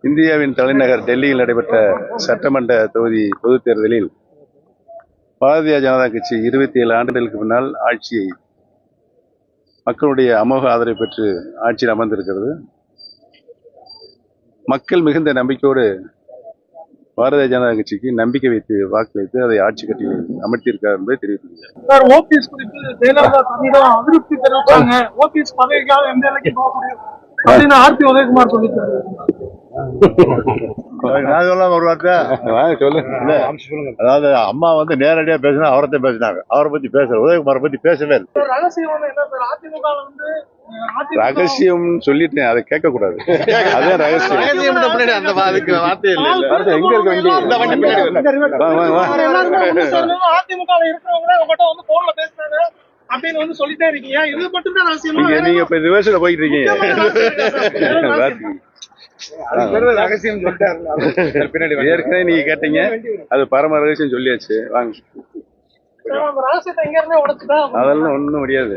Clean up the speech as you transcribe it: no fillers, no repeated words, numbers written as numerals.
இந்தியாவின் தலைநகர் டெல்லியில் நடைபெற்ற சட்டமன்ற தொகுதி பொதுத் தேர்தலில் பாரதிய ஜனதா கட்சி 27 ஆண்டுகளுக்கு பின்னால் ஆட்சியை மக்களுடைய அமோக ஆதரவை பெற்று ஆட்சியில் அமர்ந்திருக்கிறது. மக்கள் மிகுந்த நம்பிக்கையோடு பாரதிய ஜனதா கட்சிக்கு நம்பிக்கை வைத்து வாக்களித்து அதை ஆட்சி கட்டியில் அமர்த்தியிருக்கார் என்பதை தெரிவித்துள்ளார். ஓபிஎஸ் குறித்து ஜெயலலிதா தன்னிடம் அதிருப்தி தெரிவித்தாங்க. ஓபிஎஸ் பதவிக்காக எந்த நிலைக்கு போக முடியும் அப்படின்னு ஆர்பி உதயகுமார் சொல்லிட்டாரு. ஒரு வார்த்தை அதாவது அம்மா வந்து நேரடியா பேசினா அவரத்தை பேசினாங்க. அவரை பத்தி பேசல, உதயகுமாரை பத்தி பேசவே இல்லை. ரகசியம் சொல்லிட்டேன், அதை கேட்க கூடாது. அதே ரகசியம். எங்க இருக்க அப்படின்னு வந்து சொல்லிட்டே இருக்கீங்க. இது மட்டும் தான் ரகசியம். நீங்க இப்ப ரிவர்ஸ்ல போயிட்டு இருக்கீங்க. ஏற்கனவே நீங்க கேட்டீங்க, அது பரம ரகசியம் சொல்லியாச்சு. வாங்க, அதெல்லாம் ஒண்ணும் முடியாது.